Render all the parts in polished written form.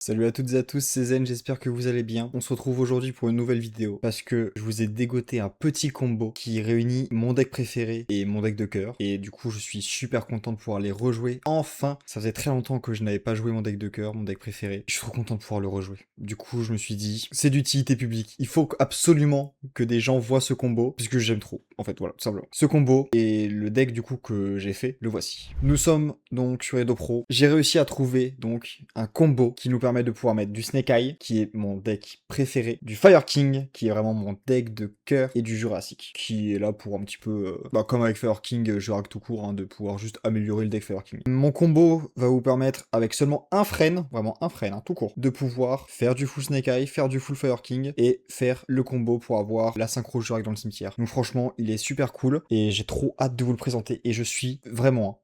Salut à toutes et à tous, c'est Zen, j'espère que vous allez bien. On se retrouve aujourd'hui pour une nouvelle vidéo parce que je vous ai dégoté un petit combo qui réunit mon deck préféré et mon deck de cœur. Et du coup, je suis super content de pouvoir les rejouer. Enfin, ça faisait très longtemps que je n'avais pas joué mon deck de cœur, mon deck préféré. Je suis trop content de pouvoir le rejouer. Du coup, je me suis dit, c'est d'utilité publique. Il faut absolument que des gens voient ce combo puisque j'aime trop. En fait, voilà, tout simplement. Ce combo et le deck du coup que j'ai fait, le voici. Nous sommes donc sur Edo Pro. J'ai réussi à trouver donc un combo qui nous permet de pouvoir mettre du Snake Eye, qui est mon deck préféré, du Fire King, qui est vraiment mon deck de cœur, et du Jurassic, qui est là pour un petit peu, comme avec Fire King, Jurac tout court, hein, de pouvoir juste améliorer le deck Fire King. Mon combo va vous permettre, avec seulement un frame, vraiment un frame, hein, tout court, de pouvoir faire du full Snake Eye, faire du full Fire King, et faire le combo pour avoir la synchro Jurac dans le cimetière. Donc franchement, il est super cool, et j'ai trop hâte de vous le présenter, et je suis vraiment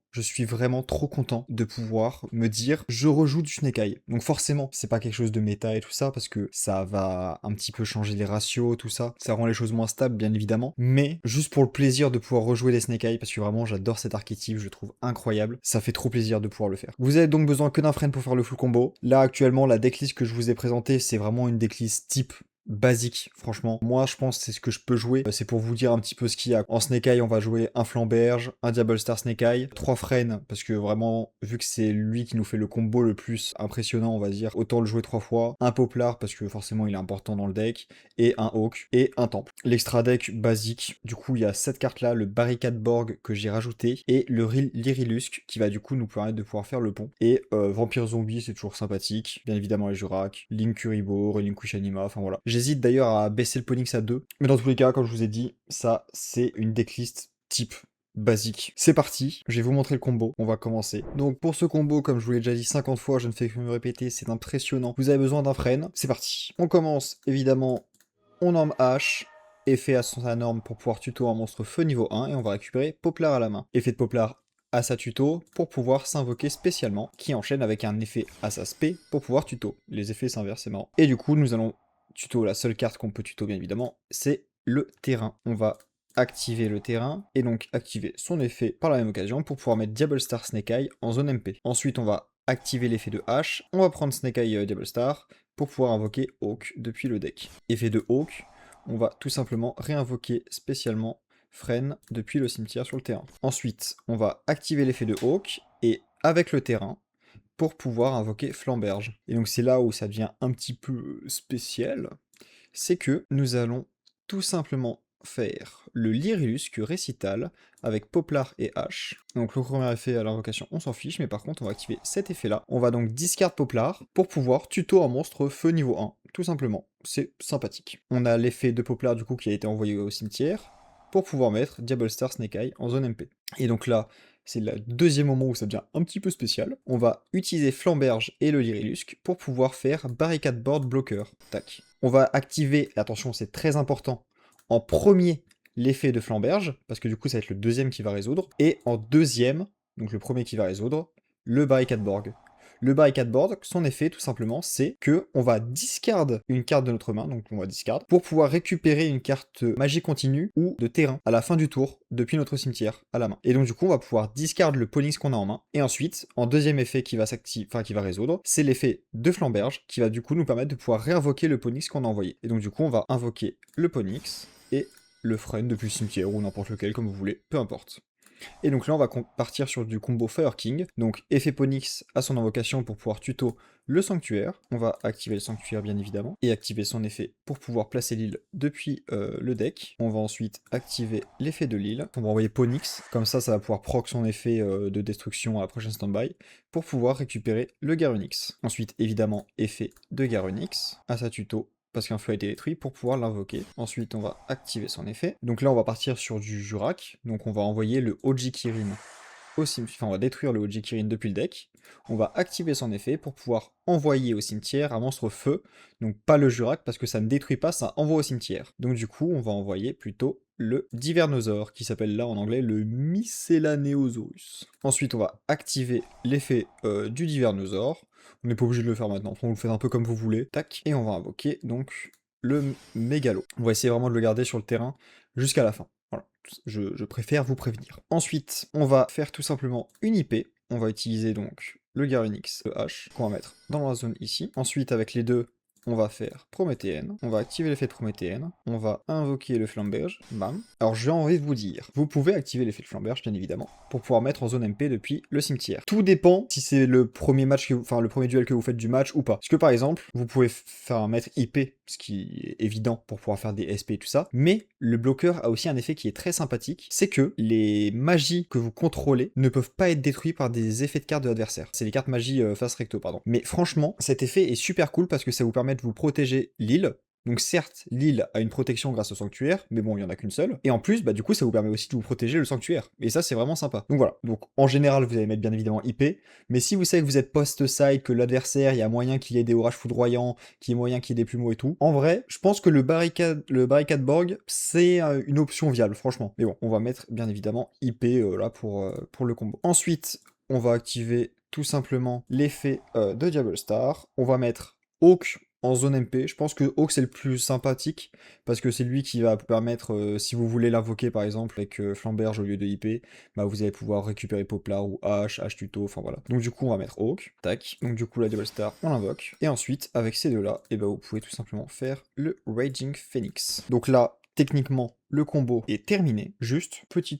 trop content de pouvoir me dire je rejoue du Snake Eye. Donc forcément, c'est pas quelque chose de méta et tout ça, parce que ça va un petit peu changer les ratios, tout ça. Ça rend les choses moins stables, bien évidemment. Mais juste pour le plaisir de pouvoir rejouer les Snake Eye, parce que vraiment j'adore cet archétype, je le trouve incroyable. Ça fait trop plaisir de pouvoir le faire. Vous avez donc besoin que d'un friend pour faire le full combo. Là actuellement, la decklist que je vous ai présentée, c'est vraiment une decklist type basique, franchement. Moi, je pense que c'est ce que je peux jouer. C'est pour vous dire un petit peu ce qu'il y a. En Snake Eye, on va jouer un Flamberge, un Diable Star Snake Eye, 3 Frênes, parce que vraiment, vu que c'est lui qui nous fait le combo le plus impressionnant, on va dire, autant le jouer 3 fois. Un Poplar, parce que forcément, il est important dans le deck, et un Hawk, et un Temple. L'extra deck basique, du coup, il y a cette carte-là, le Barricade Borg que j'ai rajouté, et le Lyrilusc, qui va du coup nous permettre de pouvoir faire le pont. Et Vampire Zombie, c'est toujours sympathique. Bien évidemment, les Jurac, Link Kuribo, Relinquish Anima, enfin voilà. J'hésite d'ailleurs à baisser le Ponix à 2. Mais dans tous les cas, comme je vous ai dit, ça, c'est une decklist type basique. C'est parti, je vais vous montrer le combo, on va commencer. Donc pour ce combo, comme je vous l'ai déjà dit 50 fois, je ne fais que me répéter, c'est impressionnant. Vous avez besoin d'un frêne, c'est parti. On commence, évidemment, on norme H, effet à sa norme pour pouvoir tuto un monstre feu niveau 1, et on va récupérer Poplar à la main. Effet de Poplar à sa tuto pour pouvoir s'invoquer spécialement, qui enchaîne avec un effet à sa spé pour pouvoir tuto. Les effets s'inversent, c'est marrant. Et du coup, nous allons tuto, la seule carte qu'on peut tuto bien évidemment, c'est le terrain. On va activer le terrain et donc activer son effet par la même occasion pour pouvoir mettre Diable Star Snake Eye en zone MP. Ensuite, on va activer l'effet de H, on va prendre Snake Eye Diable Star pour pouvoir invoquer Hawk depuis le deck. Effet de Hawk, on va tout simplement réinvoquer spécialement Fren depuis le cimetière sur le terrain. Ensuite, on va activer l'effet de Hawk et avec le terrain, pour pouvoir invoquer Flamberge. Et donc c'est là où ça devient un petit peu spécial, c'est que nous allons tout simplement faire le Lyrilusc récital avec Poplar et H. Donc le premier effet à l'invocation, on s'en fiche, mais par contre on va activer cet effet-là. On va donc discard Poplar pour pouvoir tuto un monstre feu niveau 1, tout simplement. C'est sympathique. On a l'effet de Poplar du coup qui a été envoyé au cimetière pour pouvoir mettre Diable Star Snake Eye en zone MP. Et donc là, c'est le deuxième moment où ça devient un petit peu spécial. On va utiliser Flamberge et le Lyrilusc pour pouvoir faire Barricade Board Blocker. Tac. On va activer, attention c'est très important, en premier l'effet de Flamberge, parce que du coup ça va être le deuxième qui va résoudre, et en deuxième, donc le premier qui va résoudre, le Barricade Board. Le Barricade Board, son effet tout simplement, c'est que on va discard une carte de notre main, donc on va discard, pour pouvoir récupérer une carte magie continue ou de terrain à la fin du tour depuis notre cimetière à la main. Et donc du coup on va pouvoir discard le Ponix qu'on a en main, et ensuite, en deuxième effet qui va s'activer, enfin qui va résoudre, c'est l'effet de Flamberge qui va du coup nous permettre de pouvoir réinvoquer le Ponix qu'on a envoyé. Et donc du coup on va invoquer le Ponix et le Frêne depuis le cimetière ou n'importe lequel comme vous voulez, peu importe. Et donc là, on va partir sur du combo Fire King. Donc effet Ponix à son invocation pour pouvoir tuto le sanctuaire. On va activer le sanctuaire bien évidemment. Et activer son effet pour pouvoir placer l'île depuis le deck. On va ensuite activer l'effet de l'île. On va envoyer Ponix. Comme ça va pouvoir proc son effet de destruction à la prochaine standby. Pour pouvoir récupérer le Garunix. Ensuite, évidemment, effet de Garunix à sa tuto parce qu'un feu a été détruit, pour pouvoir l'invoquer. Ensuite, on va activer son effet. Donc là, on va partir sur du Jurac. Donc on va envoyer le Oji Kirin au cimetière. Enfin, on va détruire le Oji Kirin depuis le deck. On va activer son effet pour pouvoir envoyer au cimetière un monstre feu. Donc pas le Jurac, parce que ça ne détruit pas, ça envoie au cimetière. Donc du coup, on va envoyer plutôt le Divernosaure, qui s'appelle là en anglais le Miscellaneosaurus. Ensuite, on va activer l'effet du Divernosaure. On n'est pas obligé de le faire maintenant, vous le faites un peu comme vous voulez. Tac, et on va invoquer donc le Mégalo. On va essayer vraiment de le garder sur le terrain jusqu'à la fin. Voilà, je préfère vous prévenir. Ensuite, on va faire tout simplement une IP. On va utiliser donc le Garunix, le H, qu'on va mettre dans la zone ici. Ensuite, avec les deux, on va faire Prométhéenne, on va activer l'effet de Prométhéenne, on va invoquer le Flamberge, bam. Alors j'ai envie de vous dire, vous pouvez activer l'effet de Flamberge, bien évidemment, pour pouvoir mettre en zone MP depuis le cimetière. Tout dépend si c'est le premier match, enfin le premier duel que vous faites du match ou pas. Parce que par exemple, vous pouvez faire mettre IP, ce qui est évident pour pouvoir faire des SP et tout ça, mais le bloqueur a aussi un effet qui est très sympathique, c'est que les magies que vous contrôlez ne peuvent pas être détruits par des effets de cartes de l'adversaire. C'est les cartes magie face recto, pardon. Mais franchement, cet effet est super cool parce que ça vous permet de vous protéger l'île. Donc certes, l'île a une protection grâce au sanctuaire, mais bon, il y en a qu'une seule. Et en plus, bah du coup, ça vous permet aussi de vous protéger le sanctuaire. Et ça, c'est vraiment sympa. Donc voilà. Donc en général, vous allez mettre bien évidemment IP. Mais si vous savez que vous êtes post-side, que l'adversaire, il y a moyen qu'il y ait des orages foudroyants, qu'il y ait moyen qu'il y ait des plumeaux et tout, en vrai, je pense que le barricade Borg, c'est une option viable, franchement. Mais bon, on va mettre bien évidemment IP là pour le combo. Ensuite, on va activer tout simplement l'effet de Diablo Star. On va mettre Hawk en zone MP. Je pense que Hawk c'est le plus sympathique parce que c'est lui qui va vous permettre, si vous voulez l'invoquer par exemple avec Flamberge au lieu de IP, bah vous allez pouvoir récupérer Poplar ou H Tuto, enfin voilà. Donc du coup on va mettre Hawk, tac. Donc du coup la Double Star on l'invoque. Et ensuite avec ces deux là, et bah vous pouvez tout simplement faire le Raging Phoenix. Donc là, techniquement, le combo est terminé. Juste, petit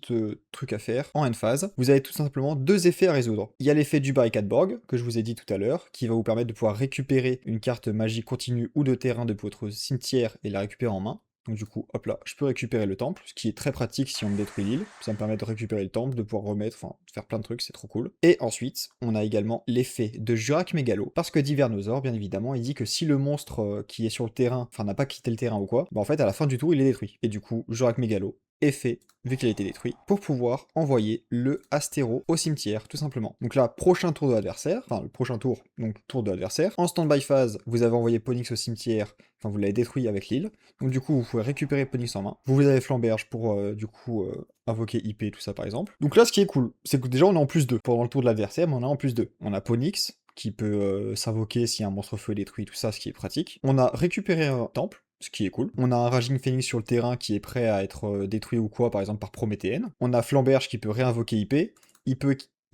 truc à faire, en end phase, vous avez tout simplement deux effets à résoudre. Il y a l'effet du Barricade Borg, que je vous ai dit tout à l'heure, qui va vous permettre de pouvoir récupérer une carte magie continue ou de terrain de votre cimetière et la récupérer en main. Donc du coup, hop là, je peux récupérer le temple, ce qui est très pratique si on me détruit l'île. Ça me permet de récupérer le temple, de pouvoir remettre, enfin, de faire plein de trucs, c'est trop cool. Et ensuite, on a également l'effet de Jurak Mégalo, parce que Divernosaur, bien évidemment, il dit que si le monstre qui est sur le terrain, enfin n'a pas quitté le terrain ou quoi, bah en fait, à la fin du tour, il est détruit. Et du coup, Jurak Mégalo est fait, vu qu'il a été détruit, pour pouvoir envoyer le Astéro au cimetière, tout simplement. Donc là, prochain tour de l'adversaire, enfin le prochain tour, donc tour de l'adversaire. En stand-by phase, vous avez envoyé Ponix au cimetière, enfin vous l'avez détruit avec l'île. Donc du coup, vous pouvez récupérer Ponix en main. Vous avez Flamberge pour du coup invoquer IP, tout ça par exemple. Donc là, ce qui est cool, c'est que déjà on est en plus 2 pendant le tour de l'adversaire, mais on est en plus 2. On a Ponix qui peut s'invoquer si un monstre feu est détruit, tout ça, ce qui est pratique. On a récupéré un temple, ce qui est cool. On a un Raging Phoenix sur le terrain qui est prêt à être détruit ou quoi, par exemple par Prométhéenne. On a Flamberge qui peut réinvoquer IP.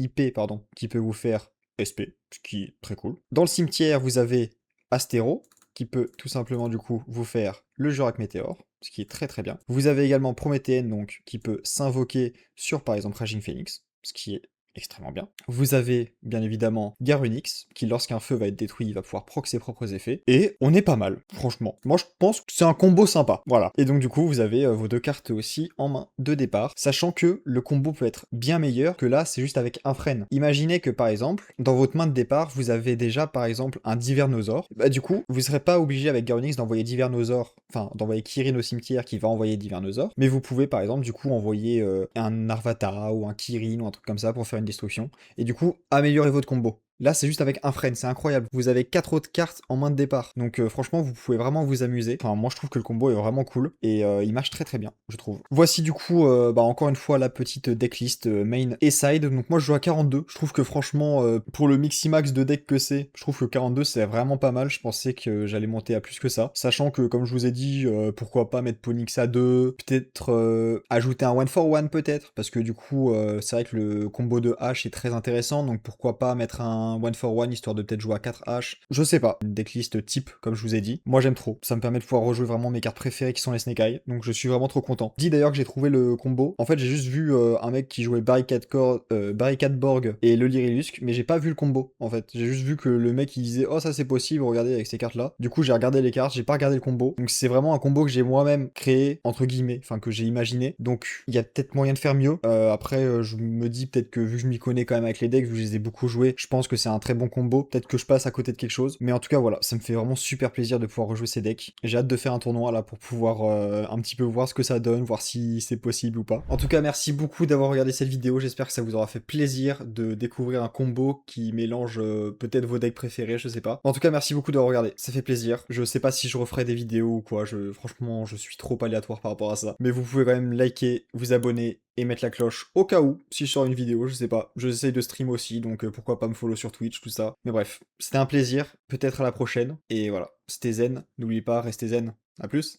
IP, pardon, qui peut vous faire SP, ce qui est très cool. Dans le cimetière, vous avez Astéro, qui peut tout simplement du coup vous faire le Jurak Météore, ce qui est très très bien. Vous avez également Prométhéenne, donc, qui peut s'invoquer sur par exemple Raging Phoenix, ce qui est extrêmement bien. Vous avez bien évidemment Garunix, qui lorsqu'un feu va être détruit, il va pouvoir proc ses propres effets, et on est pas mal, franchement. Moi je pense que c'est un combo sympa, voilà. Et donc du coup vous avez vos deux cartes aussi en main de départ, sachant que le combo peut être bien meilleur que là c'est juste avec un frêne. Imaginez que par exemple, dans votre main de départ, vous avez déjà par exemple un Divernosaur, bah du coup, vous serez pas obligé avec Garunix d'envoyer Divernosaur, enfin d'envoyer Kirin au cimetière qui va envoyer Divernosaur, mais vous pouvez par exemple du coup envoyer un Narvata ou un Kirin ou un truc comme ça pour faire une destruction, et du coup, améliorez votre combo. Là, c'est juste avec un frame, c'est incroyable. Vous avez 4 autres cartes en main de départ. Donc franchement, vous pouvez vraiment vous amuser. Enfin, moi, je trouve que le combo est vraiment cool. Et il marche très très bien, je trouve. Voici du coup, bah, encore une fois, la petite decklist main et side. Donc moi, je joue à 42. Je trouve que franchement, pour le miximax de deck que c'est, je trouve que 42, c'est vraiment pas mal. Je pensais que j'allais monter à plus que ça. Sachant que, comme je vous ai dit, pourquoi pas mettre Ponix à 2. Peut-être ajouter un 1 for 1 peut-être. Parce que du coup, c'est vrai que le combo de H est très intéressant. Donc pourquoi pas mettre un 1 for 1 histoire de peut-être jouer à 4 H. Je sais pas. Une decklist type, comme je vous ai dit. Moi j'aime trop. Ça me permet de pouvoir rejouer vraiment mes cartes préférées qui sont les Snake Eye. Donc je suis vraiment trop content. Dis d'ailleurs que j'ai trouvé le combo. En fait j'ai juste vu un mec qui jouait Barricade Borg et le Lyrilusque, mais j'ai pas vu le combo en fait. J'ai juste vu que le mec il disait oh ça c'est possible, regardez avec ces cartes là. Du coup j'ai regardé les cartes, j'ai pas regardé le combo. Donc c'est vraiment un combo que j'ai moi-même créé, entre guillemets, enfin que j'ai imaginé. Donc il y a peut-être moyen de faire mieux. Après je me dis peut-être que vu que je m'y connais quand même avec les decks, vu que je les ai beaucoup joués, je pense que c'est un très bon combo. Peut-être que je passe à côté de quelque chose. Mais en tout cas, voilà, ça me fait vraiment super plaisir de pouvoir rejouer ces decks. J'ai hâte de faire un tournoi là pour pouvoir un petit peu voir ce que ça donne, voir si c'est possible ou pas. En tout cas, merci beaucoup d'avoir regardé cette vidéo. J'espère que ça vous aura fait plaisir de découvrir un combo qui mélange peut-être vos decks préférés, je sais pas. En tout cas, merci beaucoup d'avoir regardé. Ça fait plaisir. Je sais pas si je referai des vidéos ou quoi. Franchement, je suis trop aléatoire par rapport à ça. Mais vous pouvez quand même liker, vous abonner et mettre la cloche au cas où, si je sors une vidéo, je sais pas. J'essaye de stream aussi, donc pourquoi pas me follow sur Twitch, tout ça. Mais bref, c'était un plaisir, peut-être à la prochaine, et voilà. C'était zen, n'oubliez pas, restez zen. À plus.